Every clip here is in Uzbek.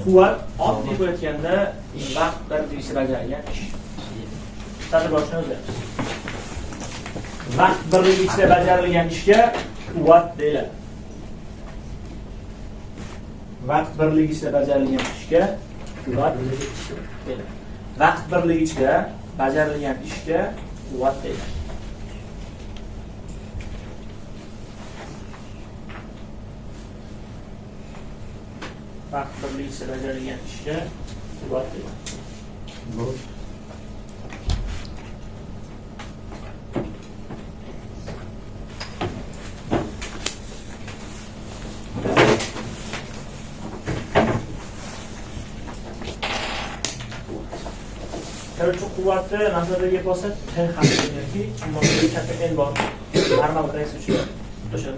quvvat oddiy bo'layotganda vaqt birligida bajarilgan ish. Qisqacha boshini o'zlaymiz. Vaqt birligi ichida bajarilgan ishga quvvat deyiladi. Vaqt birligi ichida bajarilgan ishga quvvat deyiladi. Vaqt birligi ichida bajarilgan ishga quvvat deyiladi. Vaqt birligi ichida bajarilgan ishga quvvat deyiladi. Quvvatni nazarda olsa T harfi yoki mo'ljalli katta N bor. Normal reaks uchun o'sha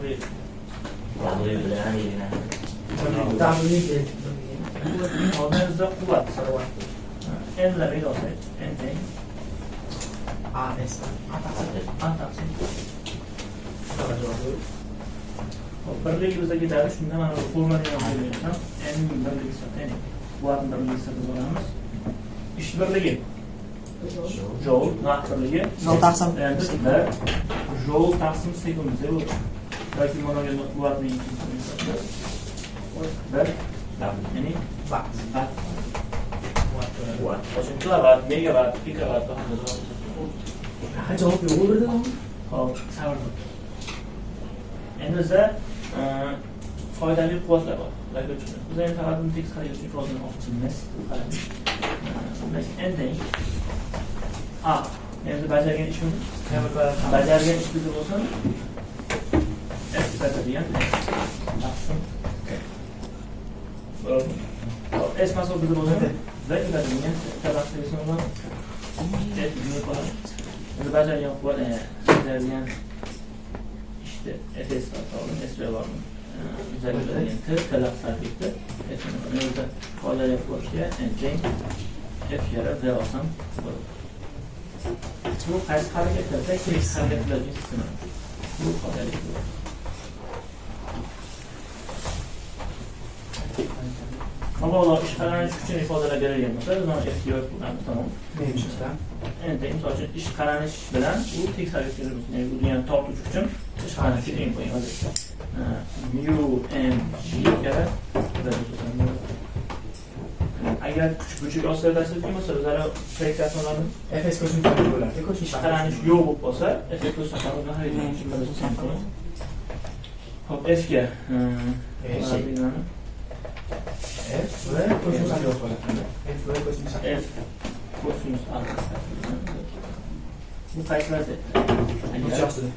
hozirda quvvat so'rayapti. N lar yozsak, N teng A S A taqsim. Birlik bizga ketadi. Shunda mana bu formulani ham qo'yganman. N birligi hisobda, ya'ni quvvat birligi hisobda bo'lamiz. Ish birligi joule vaqt birligi 0 taqsim joule taqsim sekund deb yoki mana bu quvvatning ya'ni vaqt kilovatt, megawatt, pikowatt javob yo'q o'rda. Hop, sabr qil. Endi bizda foydali quvvatlar bor. Ularga uchun biz ham faqat tekst qarayotgan ifodani olishimiz kerak. Endi A. Endi bajargan ishimiz. Bajargan ish bizda bo'lsin. F bajargan taqsim. S mas'ul bizda bo'lsin. V bajargan taqsim bo'lsin. F bizda qoladi. Endi bajargan quvvat bajargan ishda Fs taqsim S var. Bajargan T talab sarfiydi. Endi foydali quvvatga teng F yara V olsam bo'ladi. Bu qaysi harakatlarda kelib harakatlarga sistema. Bu foydali. Avvalo ishqalanish kuchini ifodalab berilgan bo'lsa, biz mana F yo'q bo'lamiz, tamom. Endi misol uchun ishqalanish bilan u tekis harakatlar bo'lsin. Ya'ni bu degani tortuvchi kuchim ishqalanishga teng qo'ying. Mu m g gara agar kuch buchuk ostida tashlab bo'lsa, bizlar friksiyalarni Fs ko'rsatib bo'ladi. Ishqalanish yo'q bo'lib qolsa, Fs ko'rsatuvni harakatlanishni bilasiz. Hop, F ga F va kosinus yo'q bo'ladi. F va kosinus F kosinus alfa. Bu qaysi vaziyat? Necha ostida?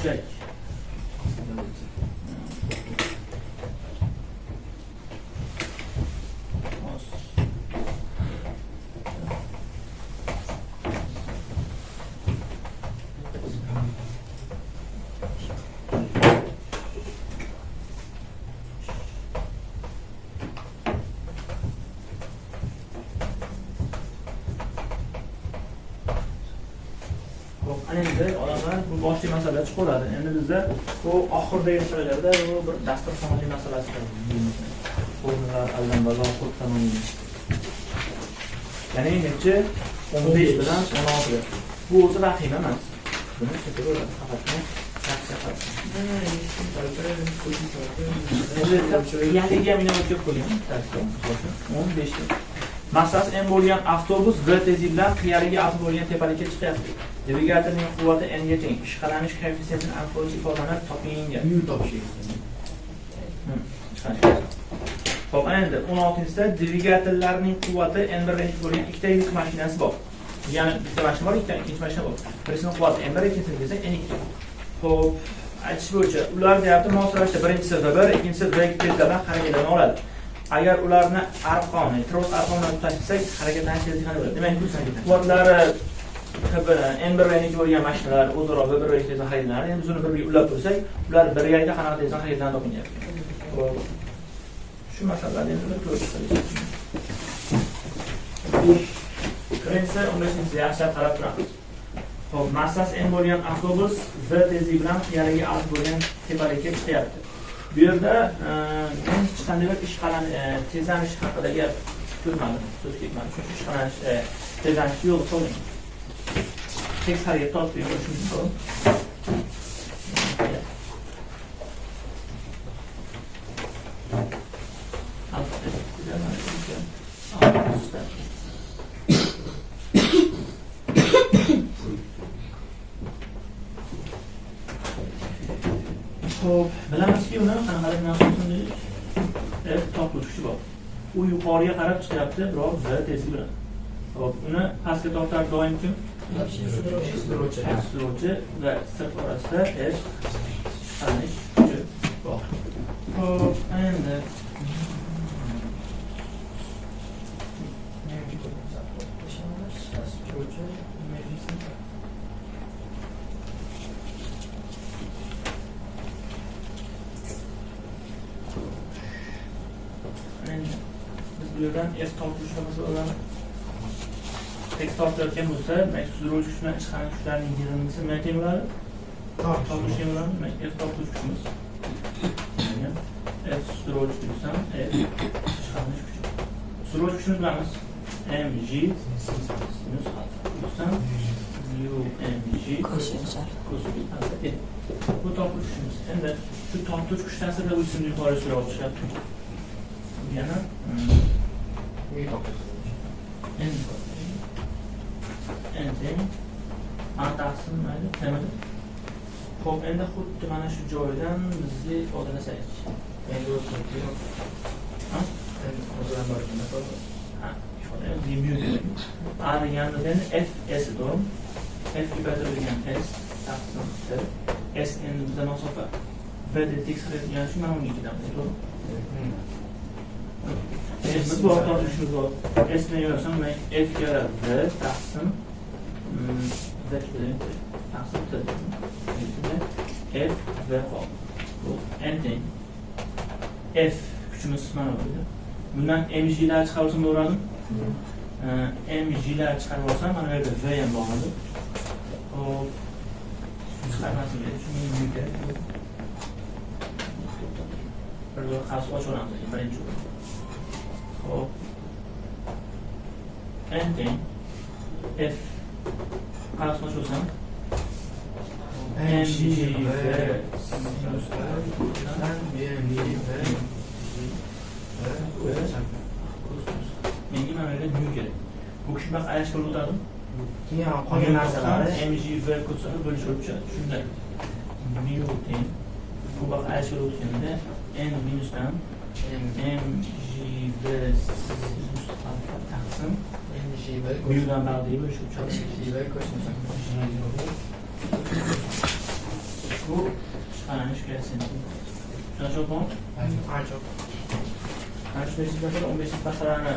3. Endi odamlar bu boshli masala chiqadi. Endi bizda bu oxirdagi joylarda bu bir dasturxonli masalasidir. Formulalar allanbazo qo'llanilgan. Ya'ni necha 15 bilan 16. Bu o'zi vahima emas. Buni ketaveradi faqat. Yangiga meni o'tkazib qo'ygan. 15 ta. Masalan, M bo'lgan avtobus V tezlik bilan qiyariga atib bo'lgan tepalikka chiqyapti. Dvigatelning quvvati n ga teng. Ishqalanish koeffitsiyentini aniqlovchi ifodani toping. U topish. Xo'p, endi 16-da dvigatellarning quvvati n1 ga bo'lgan ikkita yuk mashinasi bor. Ya'ni bitta mashina bor, ikkinchi mashina bor. Birisining quvvati n1, ikkinchisi esa n2. Xo'p, aytish bo'yicha ular deyapti, moslashda birinchisi V1, ikkinchisi V2 tezlikdan harakatlanib oladi. Agar ularni arqonni, tros arqondan tutashsak, harakatlanish tezligi qanday bo'ladi? Demak, quvvatlari n1 va n2 bo'lgan mashinalar o'zaro bir tezda harakatlanadi. Endi biz uni bir-biriga ulab tursak, ular birgalikda qanaqa tezda harakatlanadi o'qinyapti. Shu masalalarni endi bir ko'rib chiqamiz. Birinchisi 15-yaxshilab qarab turamiz. Hop, massasi n bo'lgan avtobus v tezlik bilan qiyaligi alf bo'lgan tepalikka chiqyapti. Bu yerda men hech qanday bir tezlanish haqida gap ko'rmadim, so'z ketmadi. Chunki tezlanish yo'q qo'ying. Tekst harakat tortib ko'rishimiz mumkin. Xo'p, bilamizki uni qanaqalik narsa tortuvchi bor. U yuqoriga qarab chiqyapti, biroq v tezlik bilan. Xo'p, uni pastga tortar doim kim? Surovchi va sirt orasida chiqarish kuchi bor. Xo'p, endi biz bu yerdan S tortishni masalan tekst tortayotgan bo'lsa, sudrauvchi kuchdan chiqqan kuchlarning yig'indisi nima teng bo'ladi? Tortish teng bo'ladi. S tortuvchi kuchimiz. S sudrauvchi kuchdan S chiqarish kuchi. Sudrauvchi kuchini bilamiz. mg sinus alfa umg kosinus alfa. Bu tortuvchi kuchimiz. Endi shu tortuvchi kuch ta'sirida bu simni yuqori sura olib chiqyapti. Yana endi taqsim mayli tamam. Xo'p, endi xuddi mana shu joydan bizni o'rganasak. Endi o'zimizga A deganda F S dur. F ko'paytirilgan S taqsim S endi bizda masofa V de tekst qiladigan shu mana unga ketamiz, to'g'ri? Biz bu tortishimiz bor. S ni yo'rsam F ga V taqsim V taqsim F V hop. Bu endi F kuchimiz mana bu. Bundan mg lar chiqarsa bo'ladimi? mg lar chiqarib olsam mana bu yerda V ham bo'ladi. Hop. Chiqarmasam shuni yuzga. Bir xavf ochilamiz birinchi. Hop. Endi F xavf ochilsam mg menga mana yerda nyu kerak. Bu kishi baqa ayashga o'tadi. Keyin qolgan narsalarni mg v ko'rsatib bo'lishib tushadi. Shunday. Nyu teng bu baqa ayashga o'tganda n minusdan mg v sinus alfa taqsim mg v byudan bag'diy bo'lishib tushadi. mg v kosinus bu chiqarilish koeffitsiyenti. Tushunarlimi? Aytib. Qarshidagi 15 paxtalarni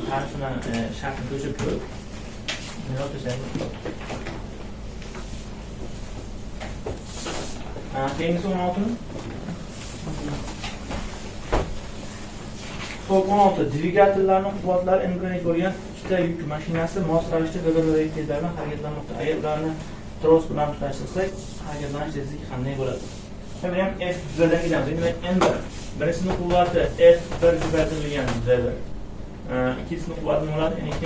tarifini shartini ko'chirib ko'rib keyingisi 16. Xo'p, 16. Dvigatellarning quvvatlari embrionik bo'lgan ikkita yuk mashinasi mos ravishda bir-biriga tezlikda harakatlanmoqda. Agar ularni tros bilan tutashtirsak, harakatlanish tezligi qanday bo'ladi? Buni ham F bilan kelamiz. Demak, N1 birinchisining quvvati F1 ko'paytirilgan V1. Ikkinchisining quvvati nima bo'ladi? N2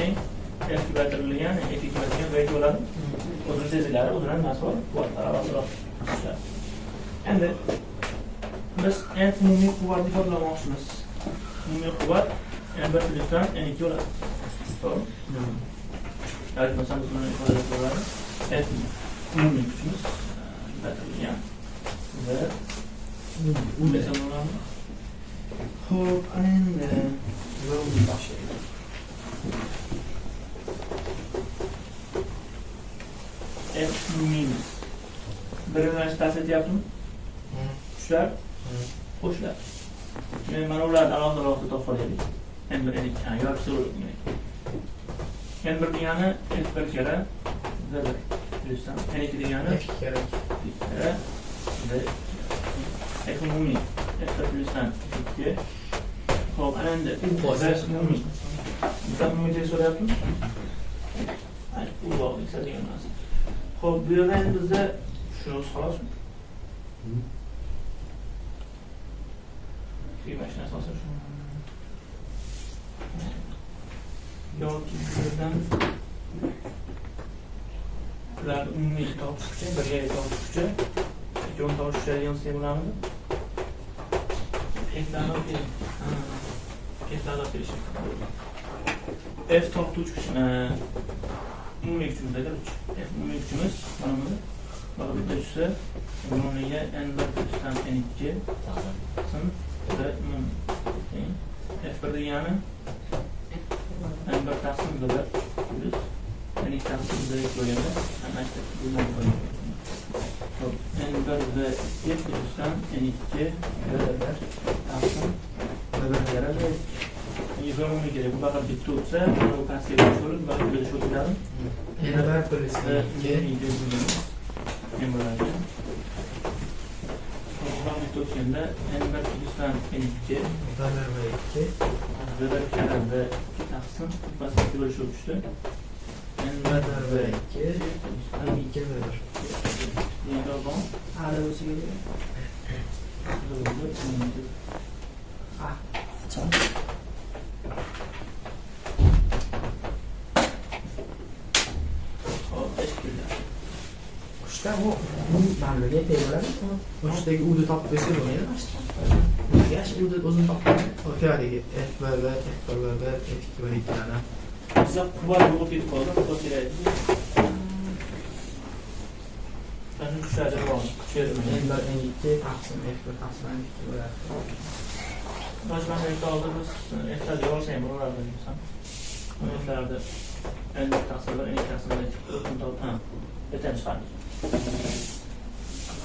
F ko'paytirilgan F2 ko'paytirilgan V2 bo'ladi. O'zini tezliklari, o'zining mas'ul quvvatlari a'zoroq. Endi biz N umumiy quvvatni ifodalamoqchimiz. Umumiy quvvat N1 plusdan N2 bo'ladi. To'g'ri? Aytmasam biz buni ifodalab bo'ladi. F umumiy kuchimiz ko'paytirilgan V Xo'p, endi yo'lni boshlaymiz. F minus. Birinchi ta'sir etyaptimi? Kuchlar qo'shlar. Mana ularni alohida topib olaylik. N1 N2 yo'q so'rayman. N1 degani F1 kira V1 plusdan N2 degani F kira V F umumiy F1 plusdan F2. Xo'p, endi u umumiy. Bizdan umumiy so'rayaptimi? Bu bog'lik degan narsa. Xo'p, bu yerda endi bizda shunisi xolosmi? Mashina asosan shu. Yoki bu yerdan ular umumiy tortish kuchi, birga tortish kuchi, ikkovi tortish kuchiga yonsa bo'ladimi? F tortuvchi kuch umumiy kuchimizda 3. F umumiy kuchimiz mana buni. Mana bu kuchsi umumiga n1 kuchdan n2 taqsim va F1 degani n1 taqsim 1 plus n2 taqsim 1 bo'lganda ana shu bo'ladi. N1 va 2 plusdan n2 va 1 taqsim 1 beradi. Yig'ilmoqni kerak. Bu faqat bitta o'tsa, bu pastga tushirib, va bo'lish o'tadi. N1 plus 2 bo'ladi. Bu bitta o'tganda n1 plusdan n2 va 2 va karada taqsim pastga bo'lish o'tishdi. n1 va 2 plusdan 2 va 1. Yana bor. Hali o'siga. Bu manbaga tegadi. O'shdagi u'ni topib bersa bo'lmaydi. Yash u'ni o'zini topadi. O'tadagi F1 va F1 va F2 va 2 ana. Bizga quvvat bo'lib ketib qoldi, quvvat kerak. Qanday kuchlar bor? Kuchlar N1 N2 taqsim F1 taqsim N2 bo'ladi. Boshqa oldi biz F1 olsa ham bo'lardi desam. Bunlarda N1 taqsim 1 N2 taqsim 2 to'g'ri. Yetem chiqadi.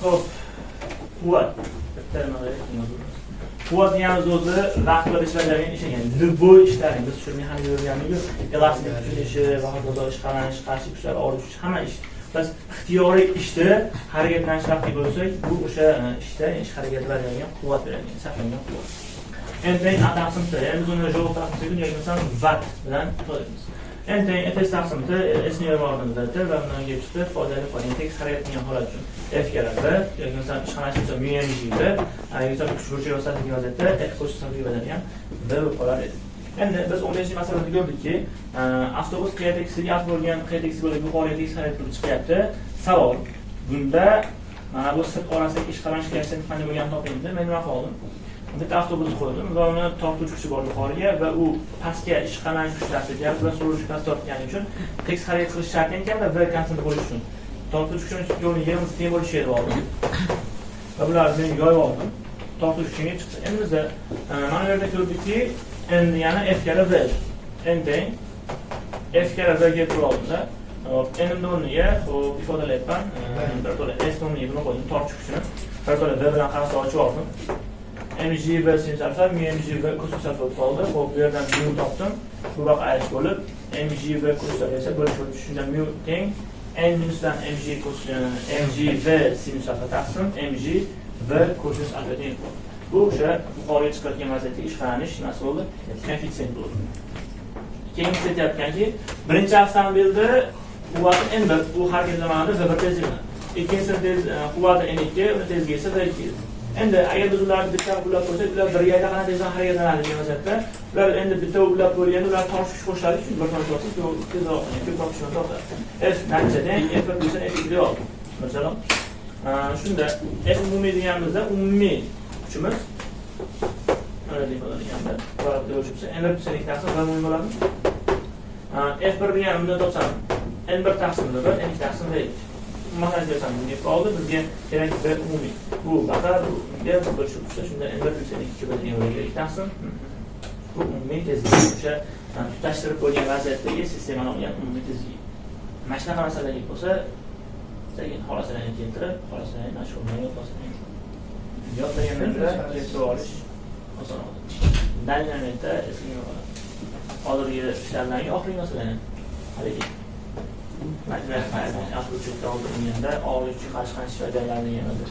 Xo'p, quvvat. Quvvat degani o'zi vaqt bilan ishlanadigan ish ekan. Любой ishlaring, biz shu mexanik o'rganganmiz, elastik tushunishi, vaqtda ishqalanish, qarshi kuchlar olish, hamma ish. Biz ixtiyoriy ishda harakatlanish vaqti bo'lsak, bu o'sha ishda ish harakatlanadigan quvvat beradigan, saqlangan quvvat. Endi taqsimda, ya'ni uni javob taqsimda yoki masalan watt bilan to'laymiz. Endi tez taqsimda esni yormog'imizda va bundan kelib chiqib foydali qolgan tekis harakat qilgan holat uchun F karada yoki masalan ishxonachi uchun muyamjida agar kuch bo'yicha yo'satlik vaziyatda F qo'shimchasiga yozadigan V bo'lib qolar edi. Endi biz 11-masalada ko'rdikki, avtobus qayerda tekisga bo'lgan, qayerda tekis bo'lib yuqoriga tekis harakat qilib chiqyapti. Savol, bunda mana bu sirt orasidagi ishqalanish koeffitsiyenti qanday bo'lganini topingda men nima qildim? Bitta avtobusni qo'ydim va uni tortuvchi kuchi bor yuqoriga va u pastga ishqalanish kuchlari gaz bilan surish kuchi tortgani uchun tekis harakat qilish shart ekan va V konstant bo'lishi uchun tortuvchi kuchini yo'lni yerimiz teng bo'lishi kerak oldim. Va bularni men yoyib oldim. Tortuvchi kuchiga chiqdi. Endi biz mana bu yerda ko'rdikki, endi yana F kara V. Endi F kara V ga turib oldimda. Endi o'rniga xo'p ifodalayapman. Bir to'la S o'rniga buni qo'ydim, tortuvchi kuchini. Bir to'la V bilan qarashni ochib oldim. mg va sinus alfa, mg va kosinus alfa qoldi. Xo'p, bu yerdan mu topdim. Buroq ayirish bo'lib, mg va kosinus alfa esa bo'lish bo'lib shunda mu teng n minusdan mg va sinus alfa taqsim mg va kosinus alfa teng bo'ldi. Bu o'sha yuqoriga chiqayotgan vaziyatda ishqalanish nimasi bo'ldi? Koeffitsient bo'ldi. Keyin biz aytayotganki, birinchi avtomobilda quvvati n1, u harakatlanadi va bir tezlik. Ikkinchisi quvvati n2, uni tezligi esa v2. Endi agar biz ularni bitta ulab qo'ysak, ular birga qanday tezdan harakatlanadi degan vaziyatda, ular endi bitta ulab bo'lganda ular tortish kuch qo'shadi, chunki bir tortish bo'lsa, tezroq, ko'proq kuchni tortadi. F natijada F1 plus F2 oldi. Masalan, shunda F umumiy deganimizda umumiy kuchimiz mana deb bo'lganda, baribir o'lchibsa, N1 plus N2 taqsim 1 umumiy bo'ladi. F1 deganimda topsam, N1 taqsim 1, N2 taqsim 2. Mana desam, bunga qoldi, bizga kerak bir umumiy. Bu faqat bunga bir shu bo'lsa, shunda N1 plus N2 bilan yo'lga taqsim. Bu umumiy tezlik. O'sha tutashtirib qo'ygan vaziyatdagi sistemani olgan umumiy tezlik. Mana shunaqa masalaga bo'lsa, sekin xolasalarni keltirib, xolasalarni mashhurni yodlasangiz. Yodlaganlarda keltirib olish oson bo'ladi. Dinamitda eski bo'ladi. Hozirgi ishlardan oxirgi masalani haligi Afrochekda oldinganda og'riqchi qashqanish foydalarini yanada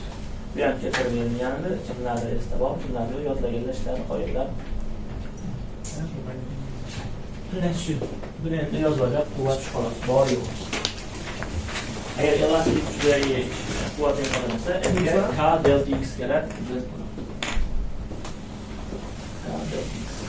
bu ham keltirib berilganida kimlarda esda bor, kimlarda yodlaganlar ishlarni qo'yadilar. Bilan shu bilan yozilgan quvvat xolos bor yo'q. Agar elastik kuchdagi quvvat qo'llansa, F'ga K delta X keladi. K delta X.